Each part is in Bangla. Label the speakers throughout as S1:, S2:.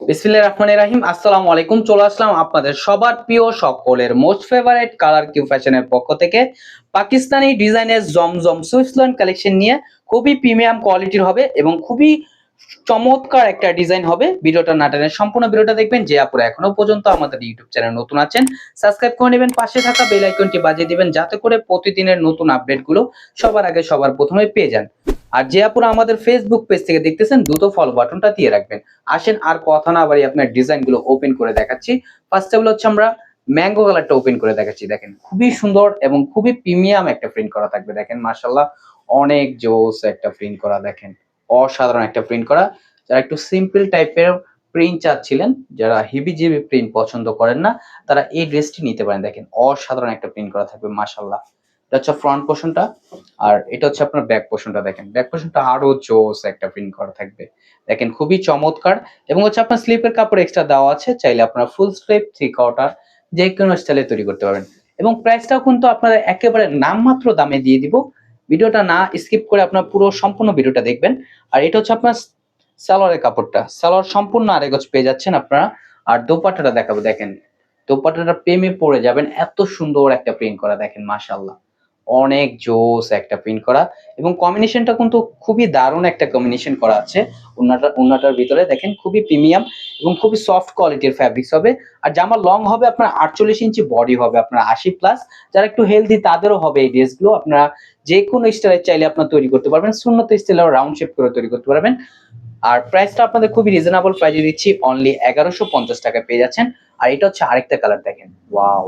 S1: বিসমিল্লাহির রহমানির রহিম। আসসালামু আলাইকুম। চলে আসলাম আপনাদের সবার প্রিয় সকলের মোস্ট ফেভারিট কালার কিউ ফ্যাশনের পক্ষ থেকে পাকিস্তানি ডিজাইনের জমজম সুইসল্যান্ড কালেকশন নিয়ে খুবই প্রিমিয়াম কোয়ালিটির হবে এবং খুবই চমৎকার একটা ডিজাইন হবে। ভিডিওটা না টেনে সম্পূর্ণ ভিডিওটা দেখবেন। যে আপুরা এখনো পর্যন্ত আমাদের ইউটিউব চ্যানেল নতুন আছেন, সাবস্ক্রাইব করে নেবেন, পাশে থাকা বেল আইকনটি বাজিয়ে দিবেন যাতে করে প্রতিদিনের নতুন আপডেটগুলো সবার আগে সবার প্রথমে পেয়ে যান। আর যে আপুরা আমাদের ফেসবুক পেজ থেকে দেখতেছেন দ্রুত ফলো বাটনটা দিয়ে রাখবেন। আসেন আর কথা না বাড়িয়ে আপনার ডিজাইনগুলো ওপেন করে দেখাচ্ছি। ফার্স্ট অফ অল হচ্ছে আমরা ম্যাঙ্গো কালারটা ওপেন করে দেখাচ্ছি। দেখেন খুবই সুন্দর এবং খুবই প্রিমিয়াম একটা প্রিন্ট করা থাকবে। দেখেন মাশাআল্লাহ অনেক জোস একটা প্রিন্ট করা, দেখেন অসাধারণ একটা প্রিন্ট করা। যারা একটু সিম্পল টাইপের প্রিন্ট চাচ্ছিলেন, যারা হেভি জিবি প্রিন্ট পছন্দ করেন না, তারা এই ড্রেসটি নিতে পারেন। দেখেন অসাধারণ একটা প্রিন্ট করা থাকবে মাশাআল্লাহ। এটা হচ্ছে ফ্রন্ট পোর্শনটা, আর এটা হচ্ছে আপনার ব্যাক পোর্শনটা। দেখেন ব্যাক পোর্শনটা আরো জোস একটা প্রিন্ট করা থাকবে। দেখেন খুবই চমৎকার। এবং হচ্ছে আপনার স্লিপের কাপড় এক্সট্রা দেওয়া আছে, চাইলে আপনারা ফুল স্লিপ থ্রি কোয়ার্টার যে কোনো স্টাইলে তৈরি করতে পারবেন। এবং প্রাইসটাও কিন্তু আপনারা একেবারে নামমাত্র দামে দিয়ে দিব। ভিডিওটা না স্কিপ করে আপনার পুরো সম্পূর্ণ ভিডিওটা দেখবেন। আর এটা হচ্ছে আপনার সালোয়ারের কাপড়টা, সালোয়ার সম্পূর্ণ আড়াই গজ পেয়ে যাচ্ছেন আপনারা। আর দোপাট্টাটা দেখাবো। দেখেন দোপাট্টাটা প্রেমে পড়ে যাবেন, এত সুন্দর একটা প্রিন্ট করা। দেখেন মাশাআল্লাহ অনেক জোস একটা প্রিন্ট করা। এবং কম্বিনেশনটা কিন্তু খুবই দারুণ একটা কম্বিনেশন করা আছে। উন্নাটার ভিতরে দেখেন খুবই প্রিমিয়াম এবং খুবই সফট কোয়ালিটির ফ্যাব্রিক্স হবে। আর জামা লং হবে আপনার 48 ইঞ্চি, বডি হবে আপনার 80 প্লাস। যারা একটু হেলদি তাদেরও হবে এই ড্রেসগুলো। আপনারা যে কোনো স্টাইলে চাইলে আপনারা তৈরি করতে পারবেন, সুন্নত স্টাইলে রাউন্ড শেপ করে তৈরি করতে পারবেন। আর প্রাইসটা আপনাদের খুবই রিজনেবল প্রাইসে দিচ্ছি, অনলি 1150 টাকায় পেয়ে যাচ্ছেন। আর এটা হচ্ছে আরেকটা কালার, দেখেন ওয়াও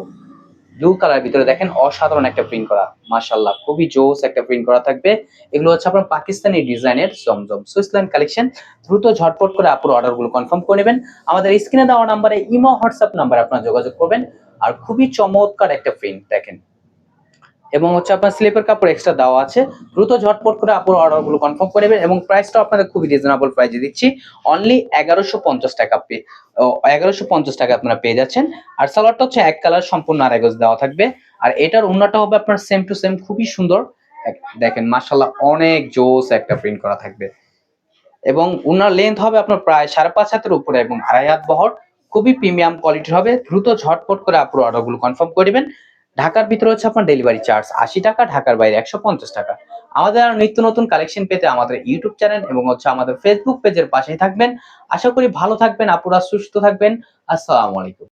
S1: ব্লু কালার ভিতরে দেখেন অসাধারণ একটা প্রিন্ট করা। মাশাআল্লাহ খুবই জোস একটা প্রিন্ট করা থাকবে। এগুলো হচ্ছে আপনার পাকিস্তানি ডিজাইনের জমজম সুইসল্যান্ড কালেকশন। দ্রুত ঝটপট করে আপুর অর্ডারগুলো কনফার্ম করে নেবেন। আমাদের স্ক্রিনে দেওয়া নাম্বারে ইমো হোয়াটসঅ্যাপ নাম্বারে আপনারা যোগাযোগ করবেন। আর খুবই চমৎকার একটা প্রিন্ট দেখেন। এবং হচ্ছে আপনার স্লিপের কাপড় এক্সট্রা দেওয়া আছে। দ্রুত ঝটপট করে আপুর অর্ডারগুলো কনফার্ম করে নেবেন। এবং প্রাইসটাও আপনাদের খুবই রিজনেবল প্রাইসে দিচ্ছি, অনলি 1150 টাকা 1150 টাকা আপনারা পেয়ে যাচ্ছেন। আর সালোয়ারটা হচ্ছে এক কালার সম্পূর্ণ আড়াই গজ দেওয়া থাকবে। আর এটার ওন্নাটা হবে আপনার সেম টু সেম, খুবই সুন্দর। দেখেন মাশাআল্লাহ অনেক জোস একটা প্রিন্ট করা থাকবে। এবং উনার লেন্থ হবে আপনার প্রায় 5.5 হাতের উপরে এবং 2.5 হাত বহর। খুবই প্রিমিয়াম কোয়ালিটির হবে। দ্রুত ঝটপট করে আপুর অর্ডারগুলো কনফার্ম করে দিবেন। ঢাকার ভিতরে হচ্ছে আপনার ডেলিভারি চার্জ 80 টাকা, ঢাকার বাইরে 150 টাকা। আমাদের আর নিত্য নতুন কালেকশন পেতে আমাদের ইউটিউব চ্যানেল এবং হচ্ছে আমাদের ফেসবুক পেজের পাশেই থাকবেন। আশা করি ভালো থাকবেন, আপুরা সুস্থ থাকবেন। আসসালামু আলাইকুম।